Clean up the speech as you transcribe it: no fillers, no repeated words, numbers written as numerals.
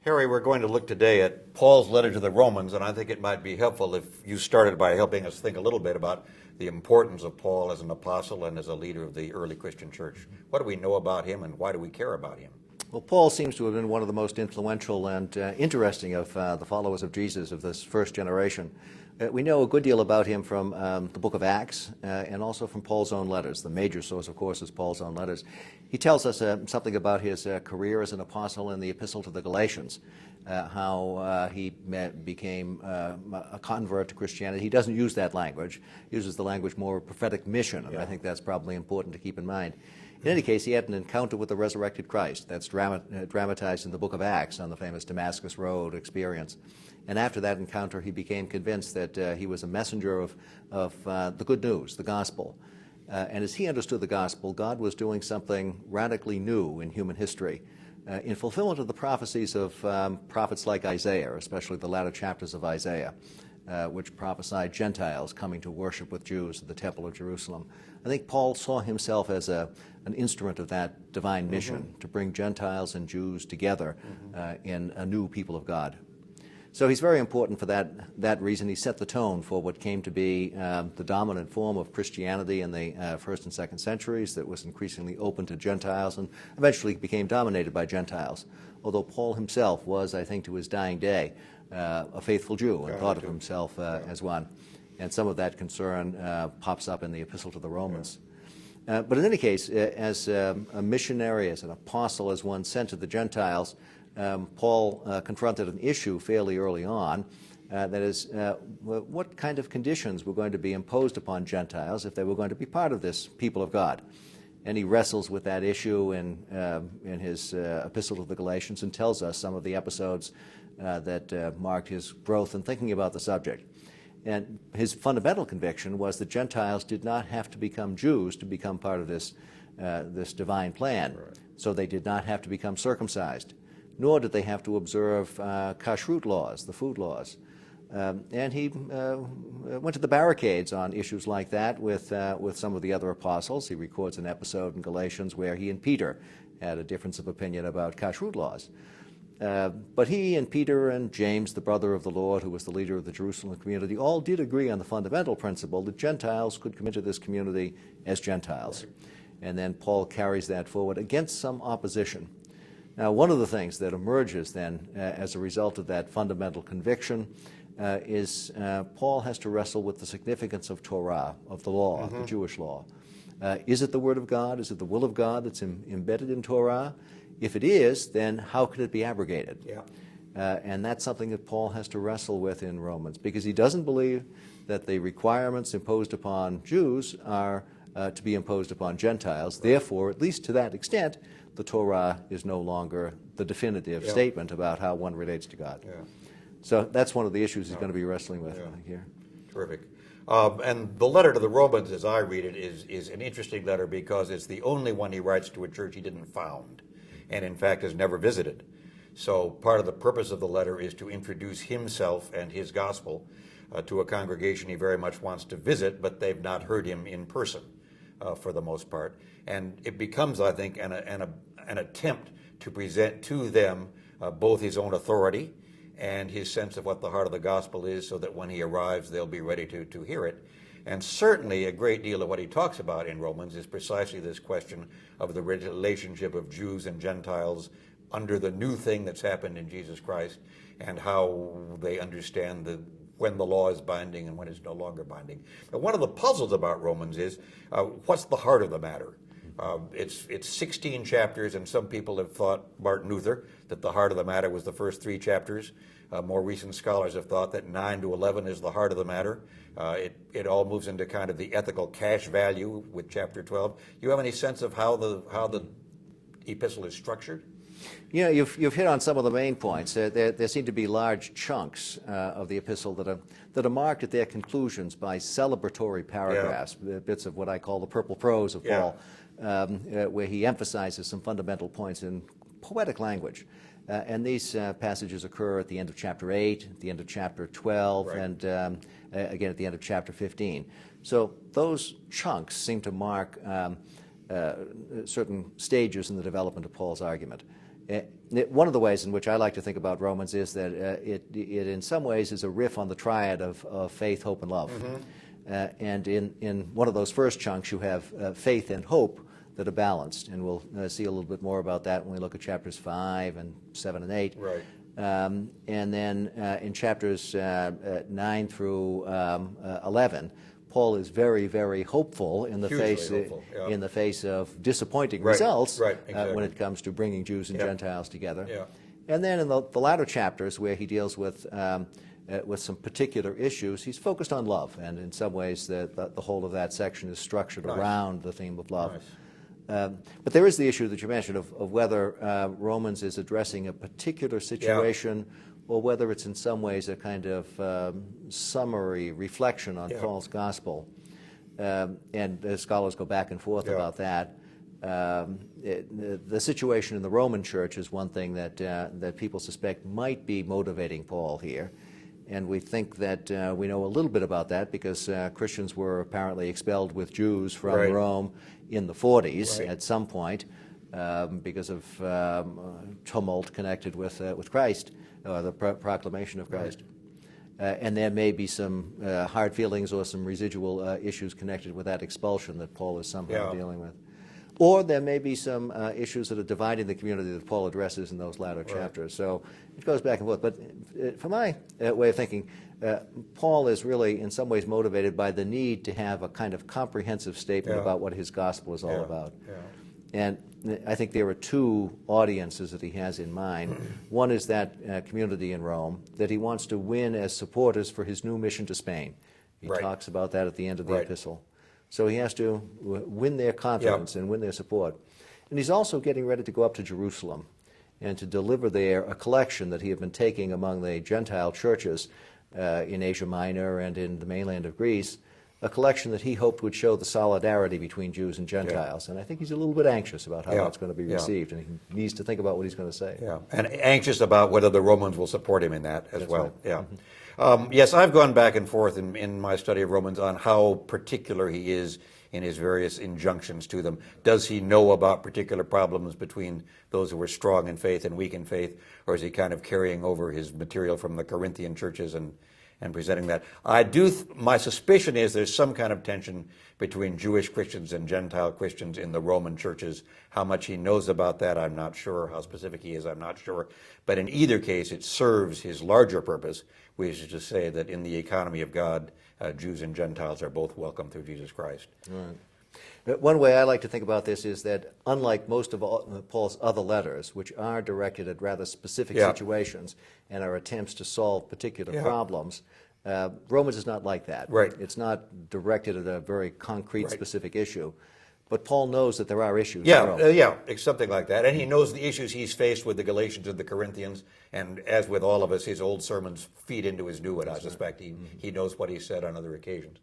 Harry, we're going to look today at Paul's letter to the Romans, and I think it might be helpful if you started by helping us think a little bit about the importance of Paul as an apostle and as a leader of the early Christian church. What do we know about him, and why do we care about him? Well, Paul seems to have been one of the most influential and interesting of the followers of Jesus of this first generation. We know a good deal about him from the book of Acts and also from Paul's own letters. The major source, of course, is Paul's own letters. He tells us something about his career as an apostle in the epistle to the Galatians, how he became a convert to Christianity. He doesn't use that language. He uses the language more of prophetic mission, and I think that's probably important to keep in mind. In any case, he had an encounter with the resurrected Christ. That's dramatized in the book of Acts on the famous Damascus Road experience. And after that encounter, he became convinced that he was a messenger of the good news, the gospel. And as he understood the gospel, God was doing something radically new in human history. In fulfillment of the prophecies of prophets like Isaiah, especially the latter chapters of Isaiah, which prophesied Gentiles coming to worship with Jews at the Temple of Jerusalem. I think Paul saw himself as an instrument of that divine mission to bring Gentiles and Jews together in a new people of God. So he's very important for that reason. He set the tone for what came to be the dominant form of Christianity in the first and second centuries that was increasingly open to Gentiles and eventually became dominated by Gentiles. Although Paul himself was, I think, to his dying day, a faithful Jew and thought of himself as one. And some of that concern pops up in the Epistle to the Romans. But in any case, as a missionary, as an apostle, as one sent to the Gentiles, Paul confronted an issue fairly early on, that is, what kind of conditions were going to be imposed upon Gentiles if they were going to be part of this people of God. And he wrestles with that issue in his Epistle to the Galatians and tells us some of the episodes that marked his growth in thinking about the subject. And his fundamental conviction was that Gentiles did not have to become Jews to become part of this divine plan. Right. So they did not have to become circumcised, nor did they have to observe kashrut laws, the food laws. And he went to the barricades on issues like that with some of the other apostles. He records an episode in Galatians where he and Peter had a difference of opinion about kashrut laws. But he and Peter and James, the brother of the Lord, who was the leader of the Jerusalem community, all did agree on the fundamental principle that Gentiles could come into this community as Gentiles. Right. And then Paul carries that forward against some opposition. Now, one of the things that emerges then as a result of that fundamental conviction is Paul has to wrestle with the significance of Torah, of the law, the Jewish law. Is it the Word of God? Is it the will of God that's embedded in Torah? If it is, then how could it be abrogated? Yeah. And that's something that Paul has to wrestle with in Romans, because he doesn't believe that the requirements imposed upon Jews are to be imposed upon Gentiles. Therefore, at least to that extent, the Torah is no longer the definitive statement about how one relates to God. Yeah. So that's one of the issues he's going to be wrestling with here. Terrific. And the letter to the Romans, as I read it, is an interesting letter because it's the only one he writes to a church he didn't found, and in fact has never visited. So part of the purpose of the letter is to introduce himself and his gospel to a congregation he very much wants to visit, but they've not heard him in person for the most part. And it becomes, I think, an attempt to present to them both his own authority and his sense of what the heart of the gospel is, so that when he arrives, they'll be ready to hear it. And certainly a great deal of what he talks about in Romans is precisely this question of the relationship of Jews and Gentiles under the new thing that's happened in Jesus Christ, and how they understand when the law is binding and when it's no longer binding. But one of the puzzles about Romans is what's the heart of the matter? It's 16 chapters, and some people have thought, Martin Luther, that the heart of the matter was the first 3 chapters. More recent scholars have thought that 9 to 11 is the heart of the matter. It all moves into kind of the ethical cash value with chapter 12. Do you have any sense of how the epistle is structured? You know, you've hit on some of the main points. There seem to be large chunks of the epistle that are marked at their conclusions by celebratory paragraphs, bits of what I call the purple prose of Paul, where he emphasizes some fundamental points in poetic language. And these passages occur at the end of chapter 8, at the end of chapter 12, right, and again at the end of chapter 15. So those chunks seem to mark certain stages in the development of Paul's argument. One of the ways in which I like to think about Romans is that it in some ways is a riff on the triad of faith, hope, and love. And in one of those first chunks, you have faith and hope that are balanced. And we'll see a little bit more about that when we look at chapters 5 and 7 and 8. Right. And then in chapters 9 through 11, Paul is very, very hopeful in the face of disappointing results when it comes to bringing Jews and Gentiles together. Yeah. And then in the latter chapters, where he deals with some particular issues, he's focused on love, and in some ways the whole of that section is structured around the theme of love. But there is the issue that you mentioned of whether Romans is addressing a particular situation or whether it's in some ways a kind of summary reflection on Paul's gospel. And scholars go back and forth about that. The situation in the Roman church is one thing that people suspect might be motivating Paul here. And we think that we know a little bit about that because Christians were apparently expelled with Jews from Rome in the 40s at some point because of tumult connected with Christ, the proclamation of Christ. And there may be some hard feelings or some residual issues connected with that expulsion that Paul is somehow dealing with. Or there may be some issues that are dividing the community that Paul addresses in those latter chapters. So it goes back and forth. But for my way of thinking, Paul is really in some ways motivated by the need to have a kind of comprehensive statement about what his gospel is all about. And I think there are two audiences that he has in mind. One is that community in Rome that he wants to win as supporters for his new mission to Spain. He talks about that at the end of the epistle. So he has to win their confidence and win their support. And he's also getting ready to go up to Jerusalem and to deliver there a collection that he had been taking among the Gentile churches in Asia Minor and in the mainland of Greece, a collection that he hoped would show the solidarity between Jews and Gentiles. And I think he's a little bit anxious about how that's going to be received, and he needs to think about what he's going to say. And anxious about whether the Romans will support him in that as well. Yes, I've gone back and forth in my study of Romans on how particular he is in his various injunctions to them. Does he know about particular problems between those who are strong in faith and weak in faith, or is he kind of carrying over his material from the Corinthian churches and presenting that? My suspicion is there's some kind of tension between Jewish Christians and Gentile Christians in the Roman churches. How much he knows about that, I'm not sure. How specific he is, I'm not sure. But in either case, it serves his larger purpose, which is to say that in the economy of God, Jews and Gentiles are both welcome through Jesus Christ. Right. One way I like to think about this is that unlike most of Paul's other letters, which are directed at rather specific situations and are attempts to solve particular problems, Romans is not like that. It's not directed at a very concrete, specific issue. But Paul knows that there are issues. It's something like that. And he knows the issues he's faced with the Galatians and the Corinthians. And as with all of us, his old sermons feed into his new one, I suspect. He knows what he said on other occasions.